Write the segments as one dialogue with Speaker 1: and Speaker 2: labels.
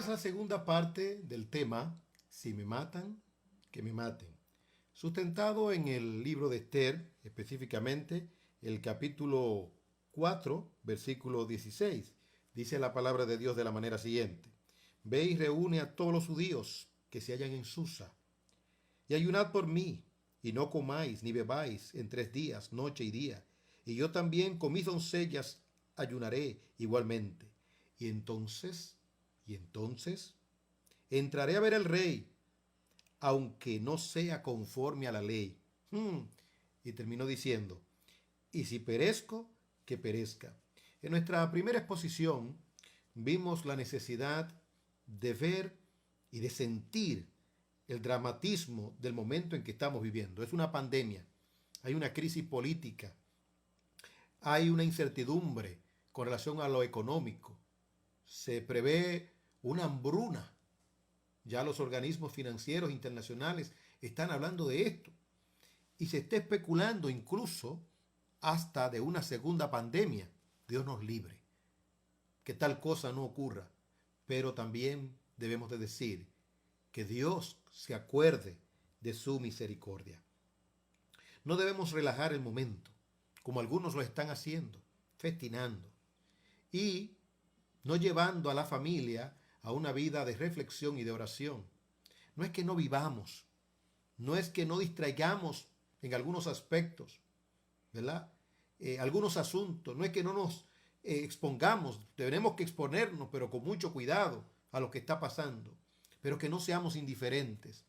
Speaker 1: es la segunda parte del tema, si me matan, que me maten, sustentado en el libro de Esther, específicamente el capítulo 4, versículo 16. Dice la palabra de Dios de la manera siguiente: Ve y reúne a todos los judíos que se hallan en Susa, y ayunad por mí, y no comáis ni bebáis en 3 días, noche y día. Y yo también con mis doncellas ayunaré igualmente. Y entonces, entraré a ver al rey, aunque no sea conforme a la ley. Y terminó diciendo: y si perezco, que perezca. En nuestra primera exposición vimos la necesidad de ver y de sentir el dramatismo del momento en que estamos viviendo. Es una pandemia, hay una crisis política, hay una incertidumbre con relación a lo económico, se prevé una hambruna. Ya los organismos financieros internacionales están hablando de esto y se está especulando incluso hasta de una segunda pandemia. Dios nos libre, que tal cosa no ocurra, pero también debemos de decir que Dios se acuerde de su misericordia. No debemos relajar el momento, como algunos lo están haciendo, festinando y no llevando a la familia a una vida de reflexión y de oración. No es que no vivamos, no es que no distraigamos en algunos aspectos, ¿verdad? Algunos asuntos, no es que no nos expongamos, tenemos que exponernos, pero con mucho cuidado a lo que está pasando, pero que no seamos indiferentes,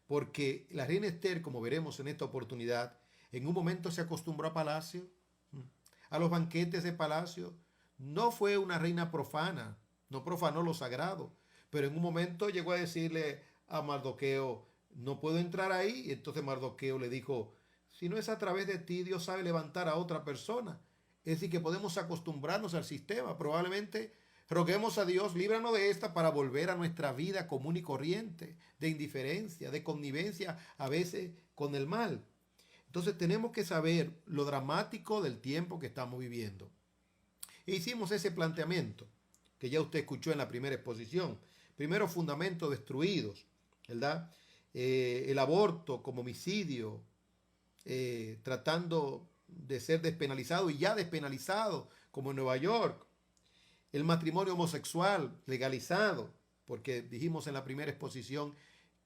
Speaker 1: porque la reina Esther, como veremos en esta oportunidad, en un momento se acostumbró a palacio, a los banquetes de palacio. No fue una reina profana, no profanó lo sagrado, pero en un momento llegó a decirle a Mardoqueo: no puedo entrar ahí. Y entonces Mardoqueo le dijo: si no es a través de ti, Dios sabe levantar a otra persona. Es decir, que podemos acostumbrarnos al sistema. Probablemente roguemos a Dios: líbranos de esta, para volver a nuestra vida común y corriente, de indiferencia, de connivencia a veces con el mal. Entonces tenemos que saber lo dramático del tiempo que estamos viviendo. E hicimos ese planteamiento que ya usted escuchó en la primera exposición. Primero, fundamentos destruidos, ¿verdad? El aborto como homicidio, tratando de ser despenalizado y ya despenalizado, como en Nueva York. El matrimonio homosexual legalizado, porque dijimos en la primera exposición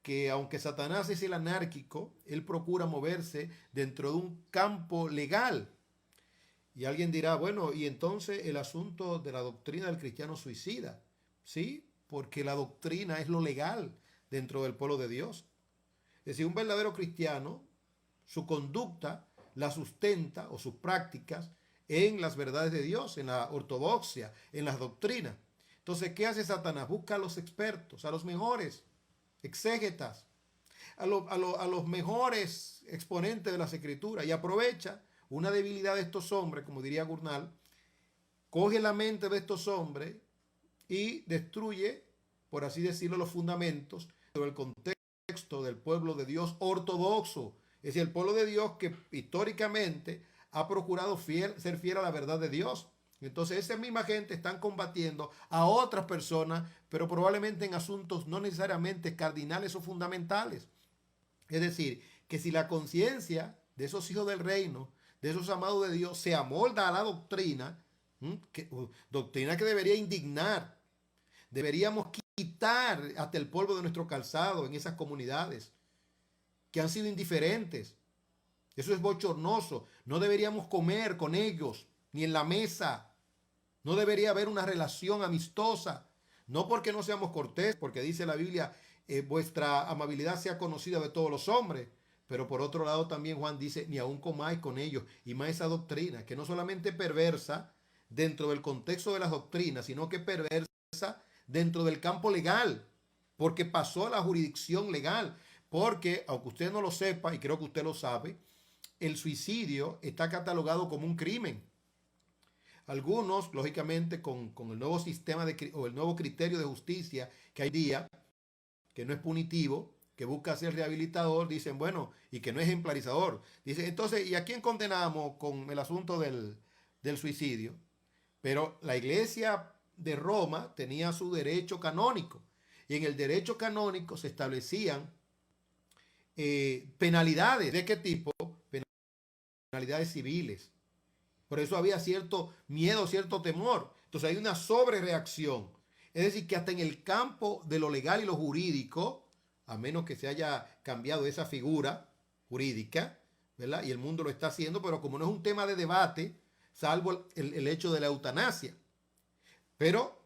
Speaker 1: que aunque Satanás es el anárquico, él procura moverse dentro de un campo legal. Y alguien dirá: bueno, y entonces el asunto de la doctrina del cristiano suicida. Sí, porque la doctrina es lo legal dentro del pueblo de Dios. Es decir, un verdadero cristiano, su conducta la sustenta, o sus prácticas, en las verdades de Dios, en la ortodoxia, en las doctrinas. Entonces, ¿qué hace Satanás? Busca a los expertos, a los mejores exégetas, a los mejores exponentes de las escrituras, y aprovecha una debilidad de estos hombres, como diría Gurnal, coge la mente de estos hombres y destruye, por así decirlo, los fundamentos del contexto del pueblo de Dios ortodoxo. Es decir, el pueblo de Dios que históricamente ha procurado ser fiel a la verdad de Dios. Entonces esa misma gente están combatiendo a otras personas, pero probablemente en asuntos no necesariamente cardinales o fundamentales. Es decir, que si la conciencia de esos hijos del reino, de esos amados de Dios, se amolda a la doctrina, doctrina que debería indignar, deberíamos quitar hasta el polvo de nuestro calzado en esas comunidades que han sido indiferentes. Eso es bochornoso. No deberíamos comer con ellos, ni en la mesa. No debería haber una relación amistosa. No porque no seamos cortés, porque dice la Biblia: vuestra amabilidad sea conocida de todos los hombres. Pero por otro lado también Juan dice: ni aun comáis con ellos. Y más esa doctrina, que no solamente perversa dentro del contexto de las doctrinas, sino que perversa dentro del campo legal, porque pasó a la jurisdicción legal. Porque, aunque usted no lo sepa, y creo que usted lo sabe, el suicidio está catalogado como un crimen. Algunos, lógicamente, con el nuevo sistema o el nuevo criterio de justicia que hay día, que no es punitivo, que busca ser rehabilitador, dicen: bueno, y que no es ejemplarizador. Dicen: entonces, ¿y a quién condenamos con el asunto del suicidio? Pero la iglesia de Roma tenía su derecho canónico. Y en el derecho canónico se establecían penalidades. ¿De qué tipo? Penalidades civiles. Por eso había cierto miedo, cierto temor. Entonces hay una sobrereacción. Es decir, que hasta en el campo de lo legal y lo jurídico, a menos que se haya cambiado esa figura jurídica, ¿verdad? Y el mundo lo está haciendo, pero como no es un tema de debate, salvo el hecho de la eutanasia. Pero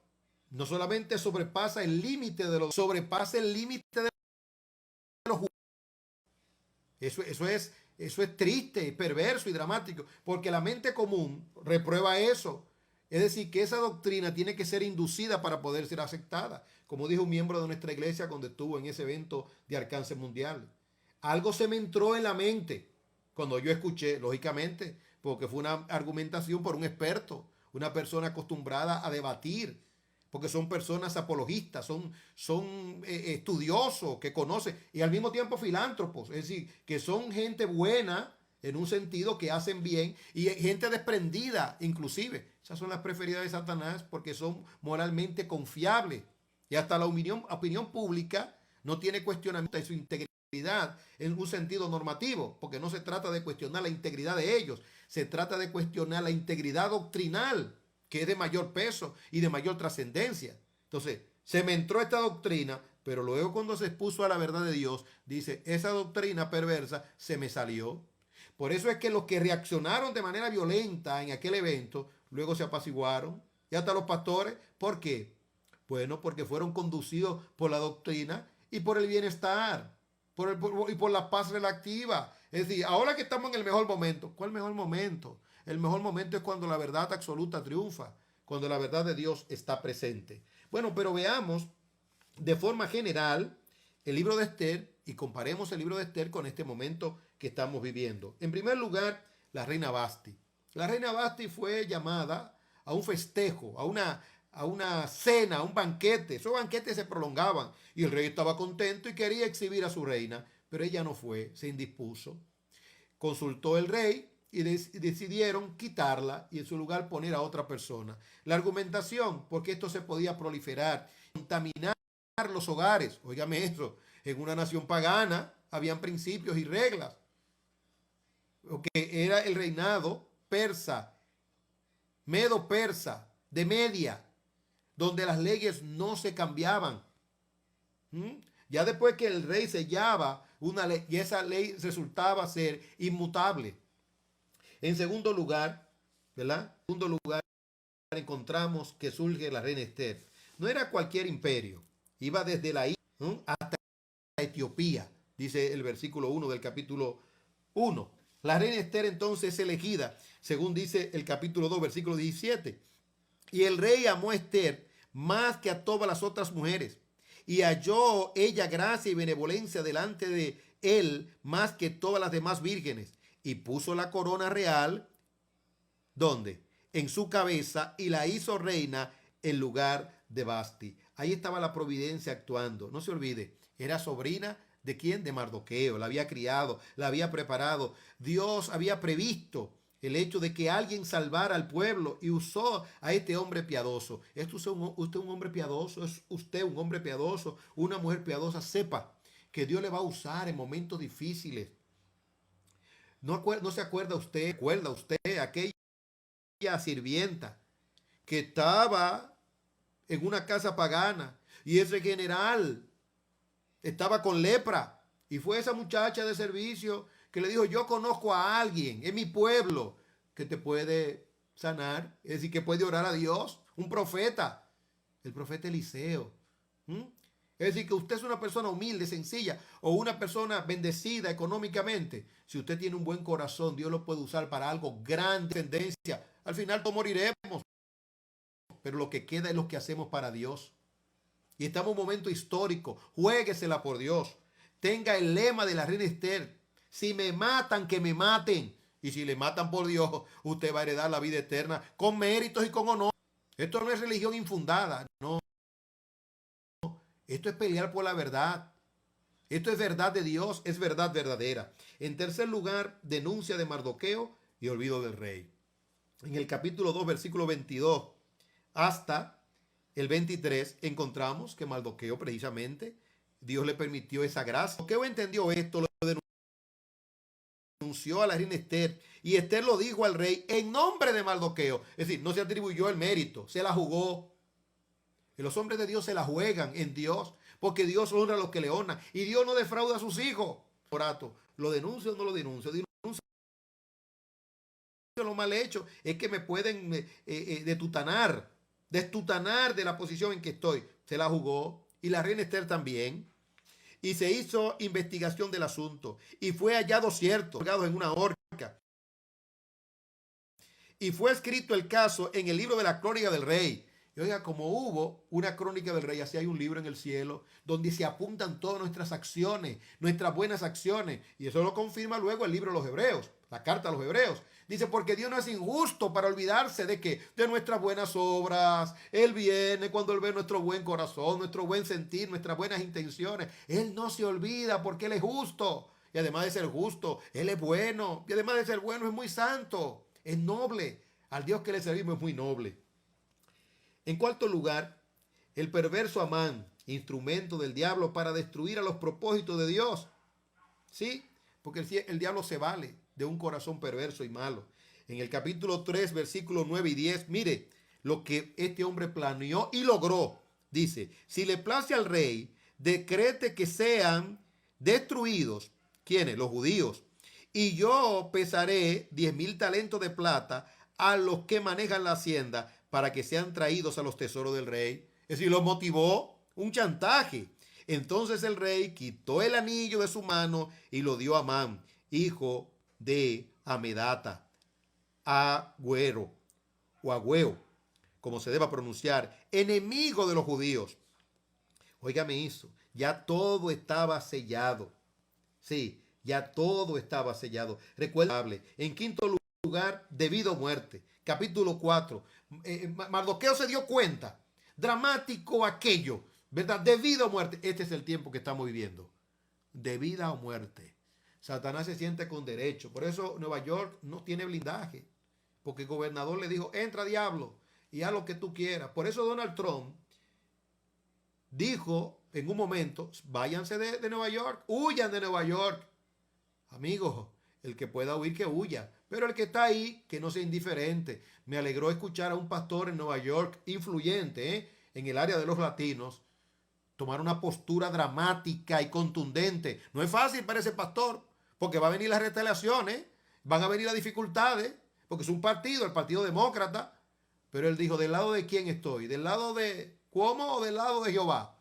Speaker 1: no solamente sobrepasa el límite de lo, sobrepasa el límite de lo jurídico. Eso es triste, perverso y dramático, porque la mente común reprueba eso. Es decir, que esa doctrina tiene que ser inducida para poder ser aceptada, como dijo un miembro de nuestra iglesia cuando estuvo en ese evento de alcance mundial. Algo se me entró en la mente cuando yo escuché, lógicamente, porque fue una argumentación por un experto, una persona acostumbrada a debatir, porque son personas apologistas, son estudiosos, que conocen, y al mismo tiempo filántropos, es decir, que son gente buena en un sentido, que hacen bien, y gente desprendida inclusive. Esas son las preferidas de Satanás porque son moralmente confiables. Y hasta la opinión pública no tiene cuestionamiento de su integridad en un sentido normativo, porque no se trata de cuestionar la integridad de ellos, se trata de cuestionar la integridad doctrinal, que es de mayor peso y de mayor trascendencia. Entonces, se me entró esta doctrina, pero luego cuando se expuso a la verdad de Dios, dice, esa doctrina perversa se me salió. Por eso es que los que reaccionaron de manera violenta en aquel evento, luego se apaciguaron. Y hasta los pastores, ¿por qué? Bueno, porque fueron conducidos por la doctrina y por el bienestar, y por la paz relativa. Es decir, ahora que estamos en el mejor momento, ¿cuál mejor momento? El mejor momento es cuando la verdad absoluta triunfa, cuando la verdad de Dios está presente. Bueno, pero veamos de forma general el libro de Esther y comparemos el libro de Esther con este momento que estamos viviendo. En primer lugar, la reina Vasti. La reina Vasti fue llamada a un festejo, a una cena, a un banquete. Esos banquetes se prolongaban y el rey estaba contento y quería exhibir a su reina, pero ella no fue, se indispuso. Consultó el rey y decidieron quitarla y en su lugar poner a otra persona. La argumentación, porque esto se podía proliferar, contaminar los hogares. Óigame esto, en una nación pagana habían principios y reglas. Que era el reinado persa, medo-persa, de Media, donde las leyes no se cambiaban. Ya después que el rey sellaba una ley y esa ley resultaba ser inmutable. En segundo lugar, ¿verdad? En segundo lugar, encontramos que surge la reina Esther. No era cualquier imperio, iba desde la India hasta Etiopía, dice el versículo 1 del capítulo 1. La reina Esther entonces es elegida, según dice el capítulo 2, versículo 17. Y el rey amó a Esther más que a todas las otras mujeres, y halló ella gracia y benevolencia delante de él más que todas las demás vírgenes, y puso la corona real, ¿dónde? En su cabeza, y la hizo reina en lugar de Vasti. Ahí estaba la providencia actuando. No se olvide, era sobrina ¿de quién? De Mardoqueo. La había criado, la había preparado. Dios había previsto el hecho de que alguien salvara al pueblo y usó a este hombre piadoso. ¿Es usted un hombre piadoso? ¿Es usted un hombre piadoso? Una mujer piadosa. Sepa que Dios le va a usar en momentos difíciles. ¿No se acuerda usted? ¿Recuerda usted aquella sirvienta que estaba en una casa pagana y ese general estaba con lepra? Y fue esa muchacha de servicio que le dijo, yo conozco a alguien en mi pueblo que te puede sanar, es decir, que puede orar a Dios, un profeta, el profeta Eliseo. Es decir, que usted es una persona humilde, sencilla, o una persona bendecida económicamente. Si usted tiene un buen corazón, Dios lo puede usar para algo grande, tendencia. Al final todos moriremos, pero lo que queda es lo que hacemos para Dios. Y estamos en un momento histórico. Juéguesela por Dios. Tenga el lema de la reina Esther. Si me matan, que me maten. Y si le matan por Dios, usted va a heredar la vida eterna con méritos y con honor. Esto no es religión infundada. No. Esto es pelear por la verdad. Esto es verdad de Dios, es verdad verdadera. En tercer lugar, denuncia de Mardoqueo y olvido del rey. En el capítulo 2, versículo 22 hasta el 23, encontramos que Mardoqueo precisamente, Dios le permitió esa gracia. Mardoqueo entendió esto, lo denunció a la reina Esther y Esther lo dijo al rey en nombre de Mardoqueo. Es decir, no se atribuyó el mérito, se la jugó. Y los hombres de Dios se la juegan en Dios, porque Dios honra a los que le honran y Dios no defrauda a sus hijos. ¿Lo denuncio o no lo denuncio? Denuncio lo mal hecho, es que me pueden destutanar de la posición en que estoy. Se la jugó y la reina Esther también. Y se hizo investigación del asunto y fue hallado cierto, colgado en una horca. Y fue escrito el caso en el libro de la crónica del rey. Y oiga, como hubo una crónica del rey, así hay un libro en el cielo donde se apuntan todas nuestras acciones, nuestras buenas acciones. Y eso lo confirma luego el libro de los Hebreos, la carta a los Hebreos. Dice, porque Dios no es injusto para olvidarse de que de nuestras buenas obras. Él viene cuando Él ve nuestro buen corazón, nuestro buen sentir, nuestras buenas intenciones. Él no se olvida porque Él es justo. Y además de ser justo, Él es bueno. Y además de ser bueno, es muy santo, es noble. Al Dios que le servimos es muy noble. En cuarto lugar, el perverso Amán, instrumento del diablo para destruir a los propósitos de Dios. Sí, porque el diablo se vale de un corazón perverso y malo. En el capítulo 3, versículos 9 y 10, mire lo que este hombre planeó y logró. Dice, si le place al rey, decrete que sean destruidos. ¿Quiénes? Los judíos. Y yo pesaré 10,000 talentos de plata a los que manejan la hacienda para que sean traídos a los tesoros del rey. Es decir, lo motivó un chantaje. Entonces el rey quitó el anillo de su mano y lo dio a Amán, hijo de Amedata, Agüero, o Agüeo, como se deba pronunciar, enemigo de los judíos. Óigame eso, ya todo estaba sellado. Sí, ya todo estaba sellado. Recuerda, en quinto lugar, debido a muerte. Capítulo 4. Mardoqueo se dio cuenta. Dramático aquello, ¿verdad? Debido a muerte. Este es el tiempo que estamos viviendo. De vida o muerte. Satanás se siente con derecho. Por eso Nueva York no tiene blindaje. Porque el gobernador le dijo, entra diablo y haz lo que tú quieras. Por eso Donald Trump dijo en un momento, váyanse de Nueva York, huyan de Nueva York. Amigos, el que pueda huir, que huya. Pero el que está ahí, que no sea indiferente. Me alegró escuchar a un pastor en Nueva York, influyente, en el área de los latinos, tomar una postura dramática y contundente. No es fácil para ese pastor, porque va a venir las retaliaciones, van a venir las dificultades, porque es un partido, el Partido Demócrata. Pero él dijo, ¿del lado de quién estoy? ¿Del lado de Cuomo o del lado de Jehová?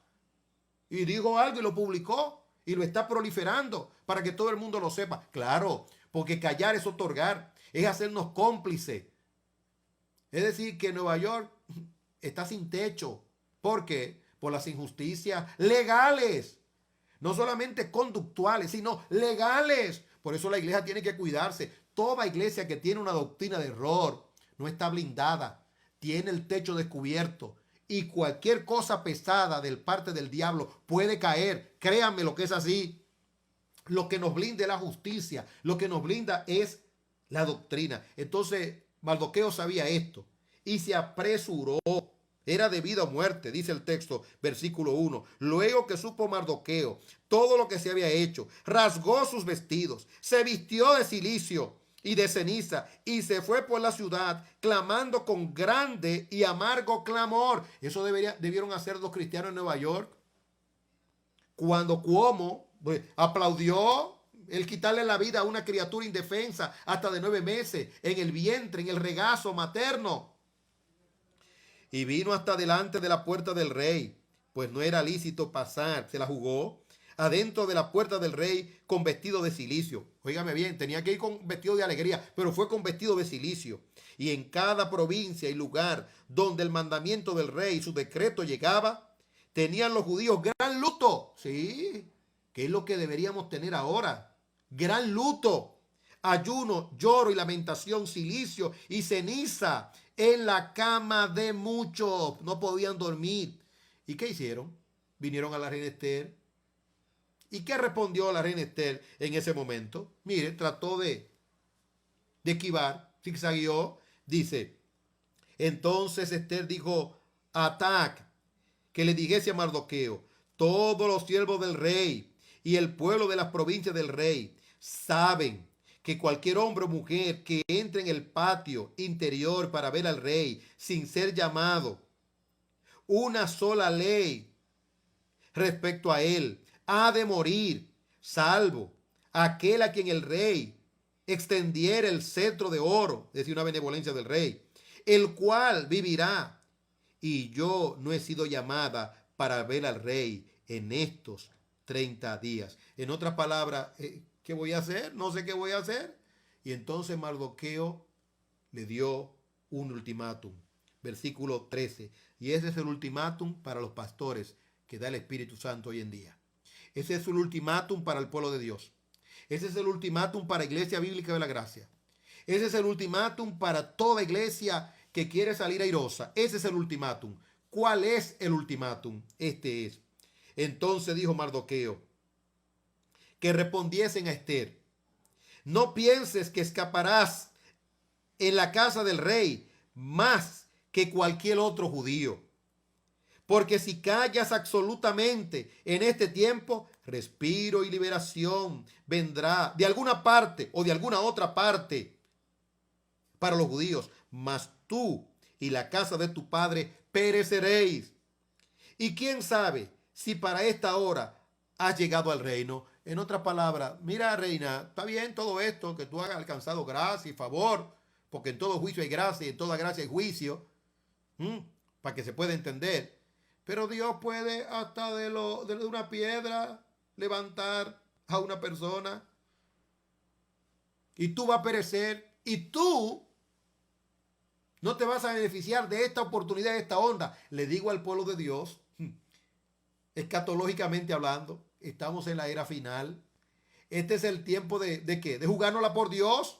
Speaker 1: Y dijo algo y lo publicó y lo está proliferando para que todo el mundo lo sepa. Claro, porque callar es otorgar, es hacernos cómplices. Es decir, que Nueva York está sin techo. ¿Por qué? Por las injusticias legales. No solamente conductuales, sino legales. Por eso la iglesia tiene que cuidarse. Toda iglesia que tiene una doctrina de error no está blindada. Tiene el techo descubierto. Y cualquier cosa pesada del parte del diablo puede caer. Créanme lo que es así. Lo que nos blinda es la justicia. Lo que nos blinda es la doctrina. Entonces, Mardoqueo sabía esto y se apresuró. Era debido a muerte, dice el texto, versículo 1. Luego que supo Mardoqueo todo lo que se había hecho, rasgó sus vestidos, se vistió de cilicio y de ceniza y se fue por la ciudad clamando con grande y amargo clamor. Eso debieron hacer los cristianos en Nueva York. Cuando Cuomo aplaudió el quitarle la vida a una criatura indefensa hasta de 9 meses en el vientre, en el regazo materno. Y vino hasta delante de la puerta del rey, pues no era lícito pasar. Se la jugó adentro de la puerta del rey con vestido de cilicio. Óigame bien, tenía que ir con vestido de alegría, pero fue con vestido de cilicio. Y en cada provincia y lugar donde el mandamiento del rey y su decreto llegaba, tenían los judíos gran luto. Sí, que es lo que deberíamos tener ahora. Gran luto, ayuno, lloro y lamentación, cilicio y ceniza en la cama de muchos. No podían dormir. ¿Y qué hicieron? Vinieron a la reina Esther. ¿Y qué respondió la reina Esther en ese momento? Mire, trató de esquivar, zigzagueó. Dice, entonces Esther dijo Atac, que le dijese a Mardoqueo: todos los siervos del rey y el pueblo de las provincias del rey saben que cualquier hombre o mujer que entre en el patio interior para ver al rey sin ser llamado, una sola ley respecto a él ha de morir, salvo aquel a quien el rey extendiera el cetro de oro, es decir, una benevolencia del rey, el cual vivirá. Y yo no he sido llamada para ver al rey en estos 30 días. En otras palabras, ¿qué voy a hacer? No sé qué voy a hacer. Y entonces Mardoqueo le dio un ultimátum. Versículo 13. Y ese es el ultimátum para los pastores que da el Espíritu Santo hoy en día. Ese es el ultimátum para el pueblo de Dios. Ese es el ultimátum para Iglesia Bíblica de la Gracia. Ese es el ultimátum para toda iglesia que quiere salir airosa. Ese es el ultimátum. ¿Cuál es el ultimátum? Este es. Entonces dijo Mardoqueo que respondiesen a Esther: no pienses que escaparás en la casa del rey más que cualquier otro judío. Porque si callas absolutamente en este tiempo, respiro y liberación vendrá de alguna parte o de alguna otra parte para los judíos, mas tú y la casa de tu padre pereceréis. Y quién sabe si para esta hora has llegado al reino. En otras palabras, mira, reina, está bien todo esto, que tú has alcanzado gracia y favor, porque en todo juicio hay gracia y en toda gracia hay juicio, para que se pueda entender. Pero Dios puede hasta de una piedra levantar a una persona y tú vas a perecer y tú no te vas a beneficiar de esta oportunidad, de esta onda. Le digo al pueblo de Dios, escatológicamente hablando, estamos en la era final. Este es el tiempo ¿de qué? De jugárnosla por Dios,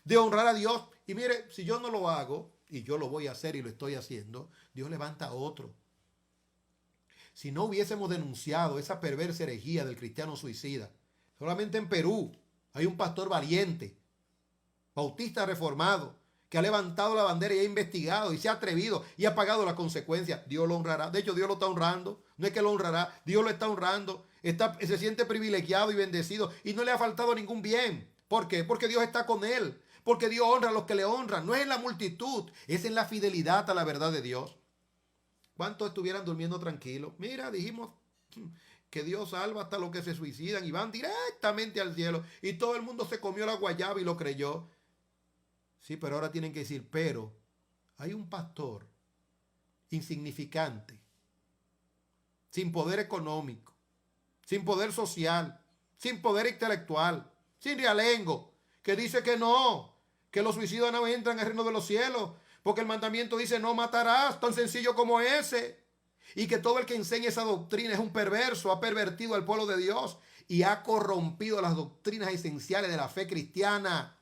Speaker 1: de honrar a Dios. Y mire, si yo no lo hago, y yo lo voy a hacer y lo estoy haciendo, Dios levanta a otro. Si no hubiésemos denunciado esa perversa herejía del cristiano suicida, solamente en Perú hay un pastor valiente, bautista reformado, que ha levantado la bandera y ha investigado y se ha atrevido y ha pagado las consecuencias. Dios lo honrará. De hecho, Dios lo está honrando. No es que lo honrará, Dios lo está honrando. Se siente privilegiado y bendecido y no le ha faltado ningún bien. ¿Por qué? Porque Dios está con él. Porque Dios honra a los que le honran. No es en la multitud, es en la fidelidad a la verdad de Dios. ¿Cuántos estuvieran durmiendo tranquilos? Mira, dijimos que Dios salva hasta los que se suicidan y van directamente al cielo. Y todo el mundo se comió la guayaba y lo creyó. Sí, pero ahora tienen que decir, pero hay un pastor insignificante, sin poder económico, sin poder social, sin poder intelectual, sin realengo, que dice que no, que los suicidas no entran al reino de los cielos, porque el mandamiento dice no matarás, tan sencillo como ese. Y que todo el que enseña esa doctrina es un perverso, ha pervertido al pueblo de Dios y ha corrompido las doctrinas esenciales de la fe cristiana.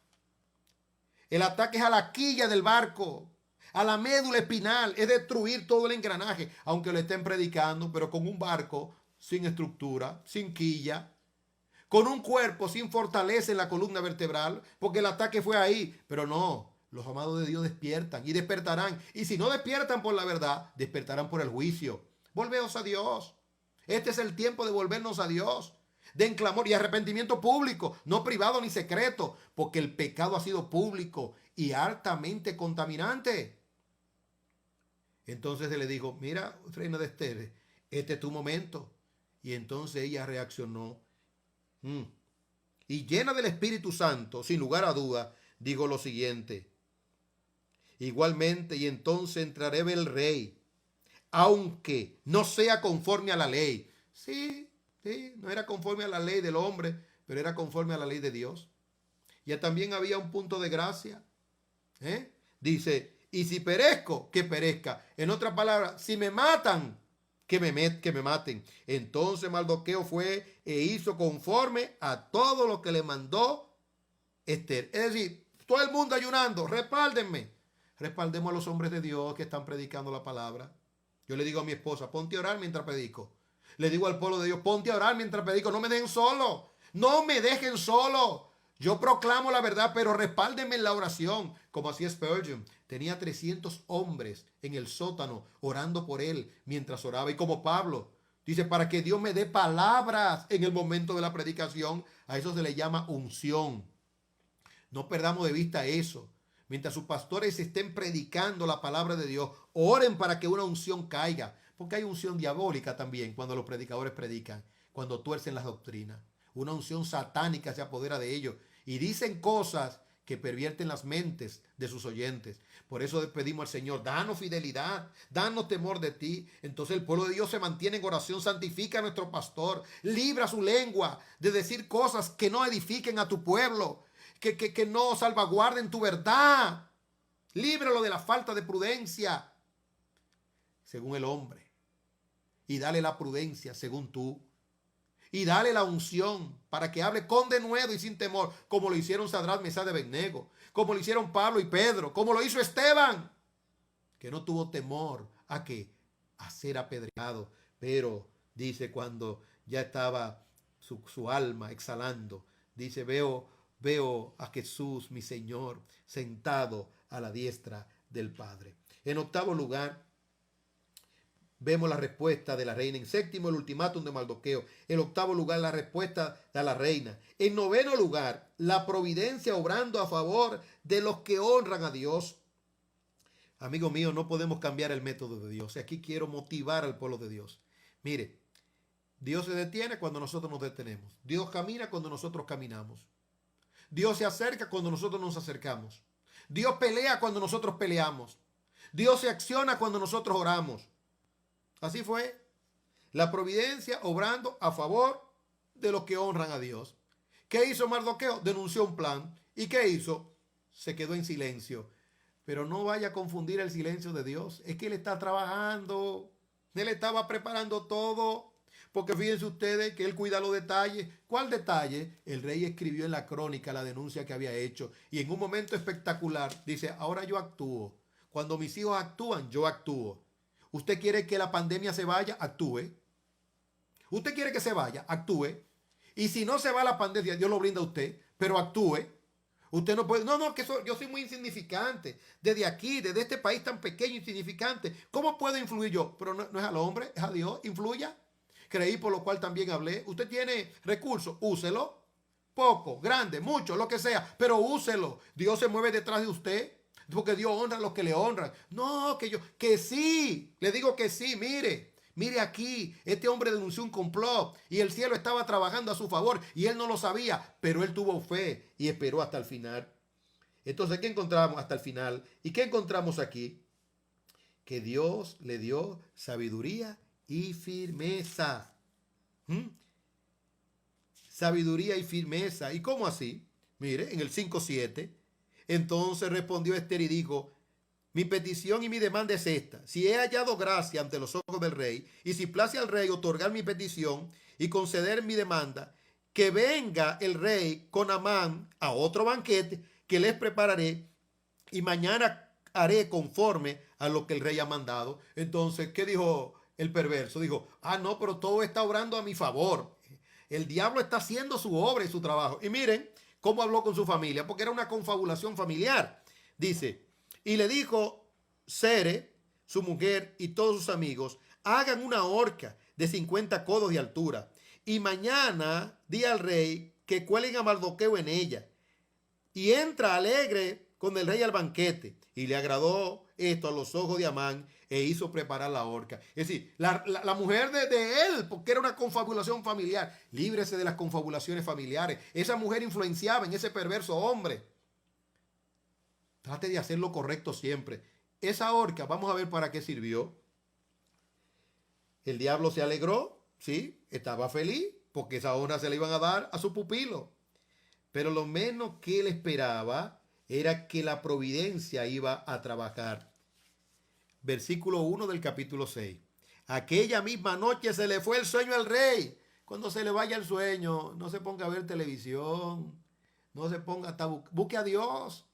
Speaker 1: El ataque es a la quilla del barco, a la médula espinal, es destruir todo el engranaje, aunque lo estén predicando, pero con un barco sin estructura, sin quilla, con un cuerpo sin fortaleza en la columna vertebral, porque el ataque fue ahí, pero no, los amados de Dios despiertan y despertarán, y si no despiertan por la verdad, despertarán por el juicio. Volveos a Dios. Este es el tiempo de volvernos a Dios, de en clamor y arrepentimiento público, no privado ni secreto, porque el pecado ha sido público y altamente contaminante. Entonces se le dijo, mira, reina de Esther, este es tu momento. Y entonces ella reaccionó. Y llena del Espíritu Santo, sin lugar a duda, digo lo siguiente. Igualmente, y entonces entraré el rey, aunque no sea conforme a la ley. Sí, no era conforme a la ley del hombre, pero era conforme a la ley de Dios. Ya también había un punto de gracia. Dice, y si perezco, que perezca. En otras palabras, si me matan, que me maten. Entonces Mardoqueo fue e hizo conforme a todo lo que le mandó Esther. Es decir, todo el mundo ayunando, respáldenme. Respaldemos a los hombres de Dios que están predicando la palabra. Yo le digo a mi esposa, ponte a orar mientras predico. Le digo al pueblo de Dios, ponte a orar mientras predico. No me dejen solo. No me dejen solo. Yo proclamo la verdad, pero respáldenme en la oración. Como hacía Spurgeon. tenía 300 hombres en el sótano orando por él mientras oraba. Y como Pablo dice, para que Dios me dé palabras en el momento de la predicación, a eso se le llama unción. No perdamos de vista eso. Mientras sus pastores estén predicando la palabra de Dios, oren para que una unción caiga. Porque hay unción diabólica también cuando los predicadores predican, cuando tuercen las doctrinas. Una unción satánica se apodera de ellos y dicen cosas que pervierten las mentes de sus oyentes. Por eso pedimos al Señor, danos fidelidad, danos temor de ti. Entonces el pueblo de Dios se mantiene en oración, santifica a nuestro pastor, libra su lengua de decir cosas que no edifiquen a tu pueblo, que no salvaguarden tu verdad. Líbralo de la falta de prudencia, según el hombre, y dale la prudencia, según tú. Y dale la unción para que hable con denuedo y sin temor, como lo hicieron Sadrach, Mesach y Abednego, como lo hicieron Pablo y Pedro, como lo hizo Esteban, que no tuvo temor a que a ser apedreado. Pero dice, cuando ya estaba su alma exhalando, dice, veo a Jesús, mi Señor, sentado a la diestra del Padre. En octavo lugar, vemos la respuesta de la reina. En séptimo, el ultimátum de Mardoqueo. En octavo lugar, la respuesta de la reina. En noveno lugar, la providencia obrando a favor de los que honran a Dios. Amigo mío, no podemos cambiar el método de Dios. Aquí quiero motivar al pueblo de Dios. Mire, Dios se detiene cuando nosotros nos detenemos. Dios camina cuando nosotros caminamos. Dios se acerca cuando nosotros nos acercamos. Dios pelea cuando nosotros peleamos. Dios se acciona cuando nosotros oramos. Así fue. La providencia obrando a favor de los que honran a Dios. ¿Qué hizo Mardoqueo? Denunció un plan. ¿Y qué hizo? Se quedó en silencio. Pero no vaya a confundir el silencio de Dios. Es que Él está trabajando. Él estaba preparando todo. Porque fíjense ustedes que Él cuida los detalles. ¿Cuál detalle? El rey escribió en la crónica la denuncia que había hecho. Y en un momento espectacular dice, ahora yo actúo. Cuando mis hijos actúan, yo actúo. ¿Usted quiere que la pandemia se vaya? Actúe. ¿Usted quiere que se vaya? Actúe. Y si no se va la pandemia, Dios lo brinda a usted, pero actúe. Usted no puede, no, que yo soy muy insignificante. Desde aquí, desde este país tan pequeño, insignificante. ¿Cómo puedo influir yo? Pero no es al hombre, es a Dios. Influya. Creí, por lo cual también hablé. Usted tiene recursos, úselo. Poco, grande, mucho, lo que sea, pero úselo. Dios se mueve detrás de usted. Porque Dios honra a los que le honran. No, que sí, le digo que sí, mire aquí, este hombre denunció un complot y el cielo estaba trabajando a su favor y él no lo sabía, pero él tuvo fe y esperó hasta el final. Entonces, ¿qué encontramos hasta el final? ¿Y qué encontramos aquí? Que Dios le dio sabiduría y firmeza. Sabiduría y firmeza. ¿Y cómo así? Mire, en el 5:7. Entonces respondió Esther y dijo, mi petición y mi demanda es esta. Si he hallado gracia ante los ojos del rey, y si place al rey otorgar mi petición y conceder mi demanda, que venga el rey con Amán a otro banquete que les prepararé, y mañana haré conforme a lo que el rey ha mandado. Entonces, ¿qué dijo el perverso? Dijo, no, pero todo está obrando a mi favor. El diablo está haciendo su obra y su trabajo. Y miren cómo habló con su familia, porque era una confabulación familiar. Dice, y le dijo Sere, su mujer y todos sus amigos, hagan una horca de 50 codos de altura, y mañana di al rey que cuelguen a Mardoqueo en ella, y entra alegre con el rey al banquete. Y le agradó esto a los ojos de Amán, e hizo preparar la horca. Es decir, la mujer de él, porque era una confabulación familiar. Líbrese de las confabulaciones familiares. Esa mujer influenciaba en ese perverso hombre. Trate de hacer lo correcto siempre. Esa horca, vamos a ver para qué sirvió. El diablo se alegró, sí, estaba feliz, porque esa honra se la iban a dar a su pupilo. Pero lo menos que él esperaba era que la providencia iba a trabajar. Versículo 1 del capítulo 6. Aquella misma noche se le fue el sueño al rey. Cuando se le vaya el sueño, no se ponga a ver televisión, no se ponga hasta busque a Dios,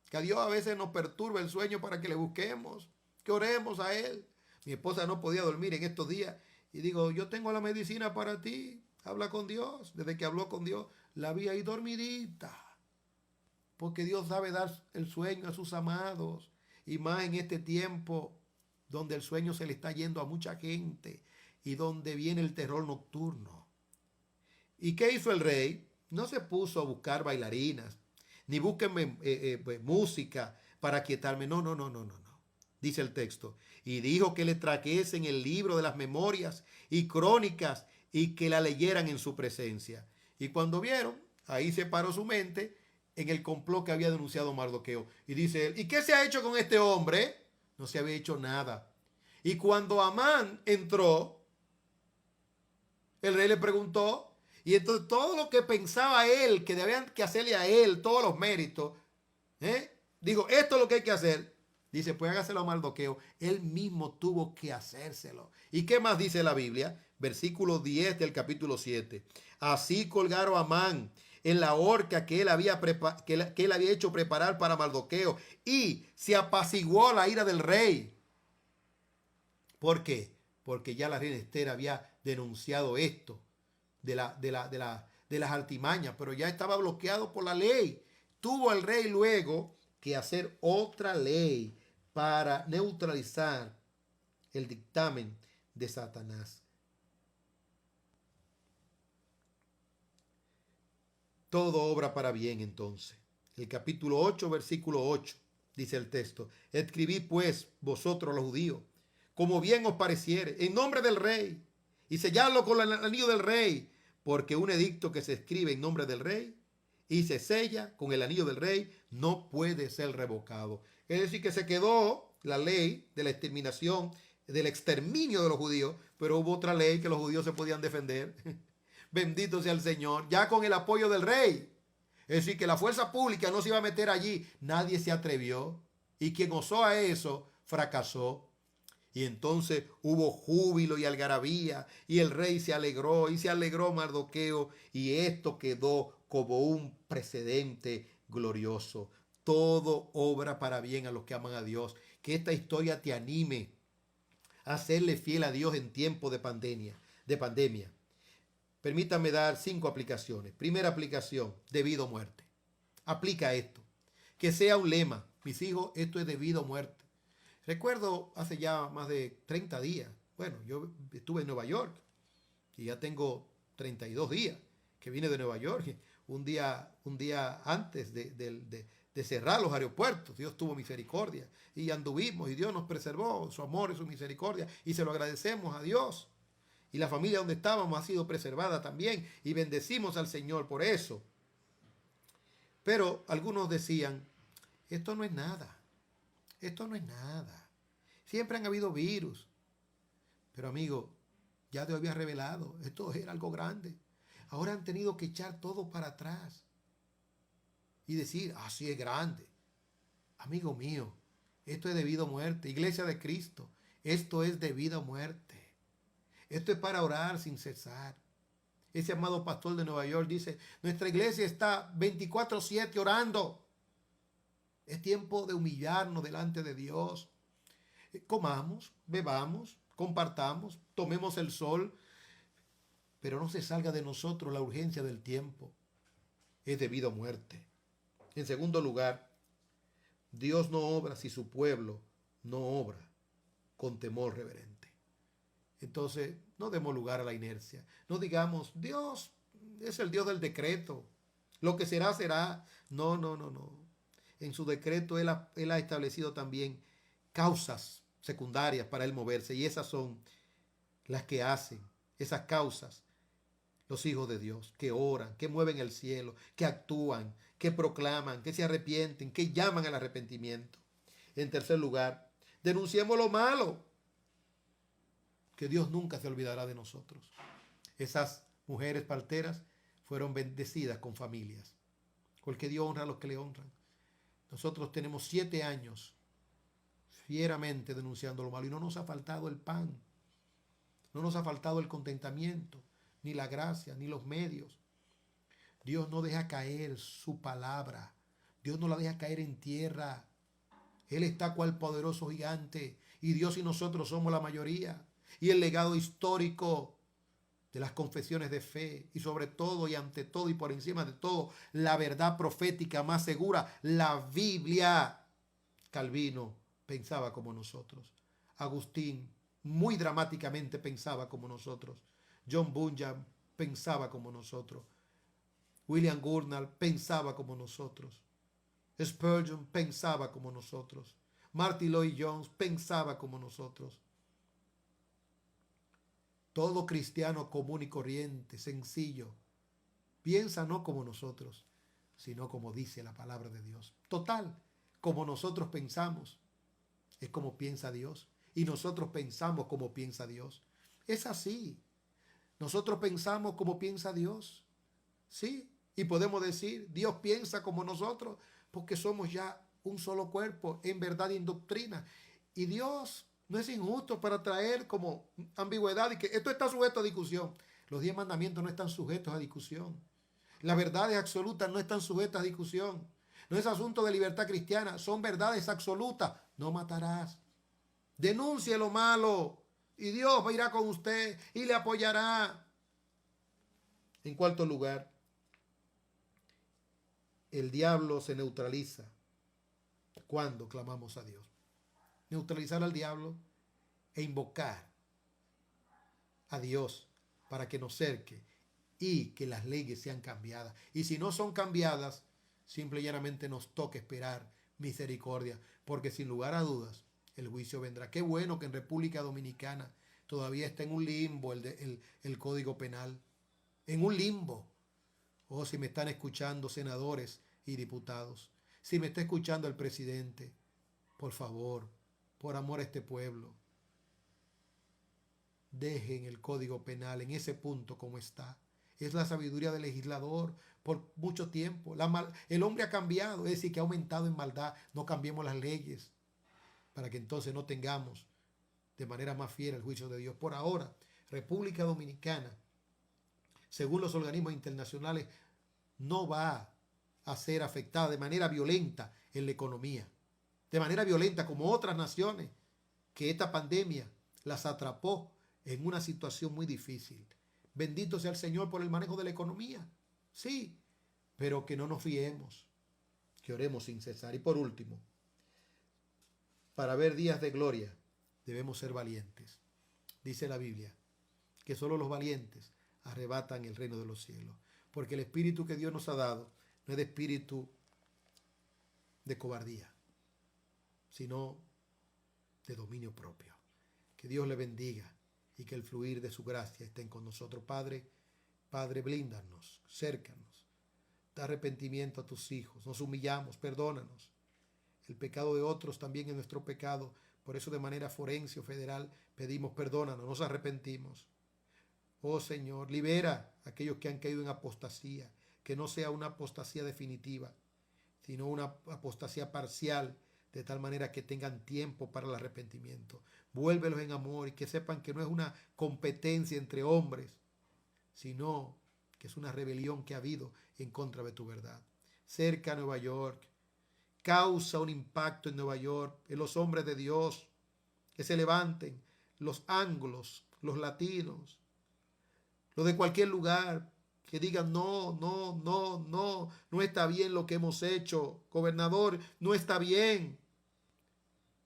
Speaker 1: que a Dios a veces nos perturba el sueño para que le busquemos, que oremos a Él. Mi esposa no podía dormir en estos días y digo, yo tengo la medicina para ti, habla con Dios. Desde que habló con Dios, la vi ahí dormidita, porque Dios sabe dar el sueño a sus amados. y más en este tiempo donde el sueño se le está yendo a mucha gente y donde viene el terror nocturno. ¿Y qué hizo el rey? No se puso a buscar bailarinas, ni búsquenme música para quietarme. No, no, no, no, no, no. Dice el texto. Y dijo que le trajesen el libro de las memorias y crónicas y que la leyeran en su presencia. Y cuando vieron, ahí se paró su mente en el complot que había denunciado Mardoqueo. Y dice él, ¿y qué se ha hecho con este hombre? No se había hecho nada. Y cuando Amán entró, el rey le preguntó, y entonces todo lo que pensaba él, que debían que hacerle a él, todos los méritos, dijo, esto es lo que hay que hacer. Dice, pues hágaselo a Mardoqueo. Él mismo tuvo que hacérselo. ¿Y qué más dice la Biblia? Versículo 10 del capítulo 7. Así colgaron a Amán en la horca que él había hecho preparar para Mardoqueo, y se apaciguó la ira del rey. ¿Por qué? Porque ya la reina Esther había denunciado esto de las artimañas, pero ya estaba bloqueado por la ley. Tuvo el rey luego que hacer otra ley para neutralizar el dictamen de Satanás. Todo obra para bien entonces. El capítulo 8, versículo 8, dice el texto. Escribid pues vosotros los judíos, como bien os pareciere, en nombre del rey, y selladlo con el anillo del rey, porque un edicto que se escribe en nombre del rey y se sella con el anillo del rey no puede ser revocado. Es decir, que se quedó la ley de la exterminación, del exterminio de los judíos, pero hubo otra ley que los judíos se podían defender. Bendito sea el Señor, ya con el apoyo del rey. Es decir, que la fuerza pública no se iba a meter allí. Nadie se atrevió. Y quien osó a eso, fracasó. Y entonces hubo júbilo y algarabía, y el rey se alegró, y se alegró Mardoqueo, y esto quedó como un precedente glorioso. Todo obra para bien a los que aman a Dios. Que esta historia te anime a serle fiel a Dios en tiempo de pandemia. Permítame dar 5 aplicaciones. Primera aplicación, debido a muerte. Aplica esto. Que sea un lema. Mis hijos, esto es debido a muerte. Recuerdo hace ya más de 30 días. Bueno, yo estuve en Nueva York y ya tengo 32 días que vine de Nueva York. Un día antes de cerrar los aeropuertos. Dios tuvo misericordia y anduvimos y Dios nos preservó, su amor y su misericordia, y se lo agradecemos a Dios. Y la familia donde estábamos ha sido preservada también y bendecimos al Señor por eso. Pero algunos decían, esto no es nada, esto no es nada. Siempre han habido virus. Pero amigo, ya Dios había revelado, esto era algo grande. Ahora han tenido que echar todo para atrás y decir, así es grande. Amigo mío, esto es debido a muerte. Iglesia de Cristo, esto es debido a muerte. Esto es para orar sin cesar. Ese amado pastor de Nueva York dice, nuestra iglesia está 24/7 orando. Es tiempo de humillarnos delante de Dios. Comamos, bebamos, compartamos, tomemos el sol, pero no se salga de nosotros la urgencia del tiempo. Es debido a muerte. En segundo lugar, Dios no obra si su pueblo no obra con temor reverente. Entonces, no demos lugar a la inercia. No digamos, Dios es el Dios del decreto. Lo que será, será. No, no, no, no. En su decreto Él ha establecido también causas secundarias para Él moverse. Y esas son las que hacen, esas causas, los hijos de Dios, que oran, que mueven el cielo, que actúan, que proclaman, que se arrepienten, que llaman al arrepentimiento. En tercer lugar, denunciemos lo malo, que Dios nunca se olvidará de nosotros. Esas mujeres parteras fueron bendecidas con familias, porque Dios honra a los que le honran. Nosotros tenemos 7 años fieramente denunciando lo malo y no nos ha faltado el pan, no nos ha faltado el contentamiento, ni la gracia, ni los medios. Dios no deja caer su palabra, Dios no la deja caer en tierra. Él está cual poderoso gigante y Dios y nosotros somos la mayoría. Y el legado histórico de las confesiones de fe y sobre todo y ante todo y por encima de todo, la verdad profética más segura, la Biblia. Calvino pensaba como nosotros. Agustín muy dramáticamente pensaba como nosotros. John Bunyan pensaba como nosotros. William Gurnall pensaba como nosotros. Spurgeon pensaba como nosotros. Martin Lloyd Jones pensaba como nosotros. Todo cristiano común y corriente, sencillo, piensa no como nosotros, sino como dice la palabra de Dios. Total, como nosotros pensamos, es como piensa Dios. Y nosotros pensamos como piensa Dios. Es así. Nosotros pensamos como piensa Dios. Sí. Y podemos decir, Dios piensa como nosotros, porque somos ya un solo cuerpo, en verdad y en doctrina. Y Dios no es injusto para traer como ambigüedad y que esto está sujeto a discusión. Los 10 mandamientos no están sujetos a discusión. Las verdades absolutas no están sujetas a discusión. No es asunto de libertad cristiana, son verdades absolutas. No matarás. Denuncie lo malo y Dios va a ir con usted y le apoyará. En cuarto lugar, el diablo se neutraliza cuando clamamos a Dios. Neutralizar al diablo e invocar a Dios para que nos cerque y que las leyes sean cambiadas. Y si no son cambiadas, simple y llanamente nos toca esperar misericordia, porque sin lugar a dudas el juicio vendrá. Qué bueno que en República Dominicana todavía está en un limbo el Código Penal. En un limbo. Oh, si me están escuchando senadores y diputados, si me está escuchando el presidente, por favor, por amor a este pueblo, dejen el Código Penal en ese punto como está. Es la sabiduría del legislador por mucho tiempo. El hombre ha cambiado, es decir, que ha aumentado en maldad. No cambiemos las leyes para que entonces no tengamos de manera más fiel el juicio de Dios. Por ahora, República Dominicana, según los organismos internacionales, no va a ser afectada de manera violenta en la economía. De manera violenta como otras naciones que esta pandemia las atrapó en una situación muy difícil. Bendito sea el Señor por el manejo de la economía. Sí, pero que no nos fiemos, que oremos sin cesar. Y por último, para ver días de gloria, debemos ser valientes. Dice la Biblia que solo los valientes arrebatan el reino de los cielos. Porque el espíritu que Dios nos ha dado no es de espíritu de cobardía, sino de dominio propio. Que Dios le bendiga y que el fluir de su gracia esté con nosotros. Padre, Padre, blíndanos, cércanos, da arrepentimiento a tus hijos, nos humillamos, perdónanos. El pecado de otros también es nuestro pecado, por eso de manera forense o federal pedimos perdónanos, nos arrepentimos. Oh Señor, libera a aquellos que han caído en apostasía, que no sea una apostasía definitiva, sino una apostasía parcial, de tal manera que tengan tiempo para el arrepentimiento. Vuélvelos en amor y que sepan que no es una competencia entre hombres, sino que es una rebelión que ha habido en contra de tu verdad. Cerca a Nueva York, causa un impacto en Nueva York, en los hombres de Dios, que se levanten, los anglos, los latinos, los de cualquier lugar, que digan no está bien lo que hemos hecho, gobernador, no está bien.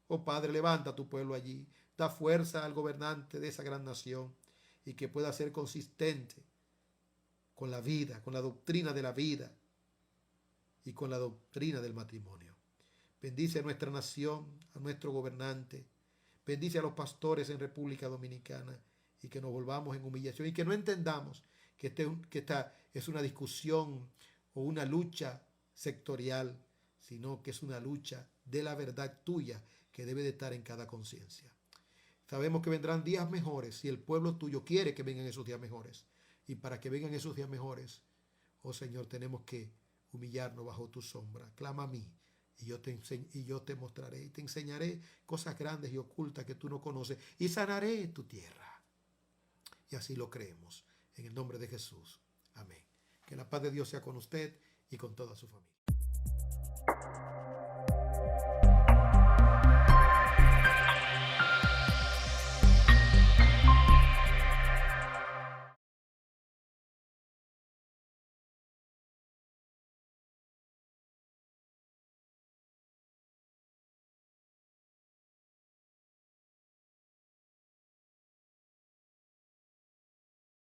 Speaker 1: Oh Padre, levanta a tu pueblo allí, da fuerza al gobernante de esa gran nación y que pueda ser consistente con la vida, con la doctrina de la vida y con la doctrina del matrimonio. Bendice a nuestra nación, a nuestro gobernante, bendice a los pastores en República Dominicana y que nos volvamos en humillación y que no entendamos que esta es una discusión o una lucha sectorial, sino que es una lucha de la verdad tuya que debe de estar en cada conciencia. Sabemos que vendrán días mejores si el pueblo tuyo quiere que vengan esos días mejores. Y para que vengan esos días mejores, oh Señor, tenemos que humillarnos bajo tu sombra. Clama a mí y yo te mostraré y te enseñaré cosas grandes y ocultas que tú no conoces y sanaré tu tierra. Y así lo creemos. En el nombre de Jesús. Amén. Que la paz de Dios sea con usted y con toda su familia.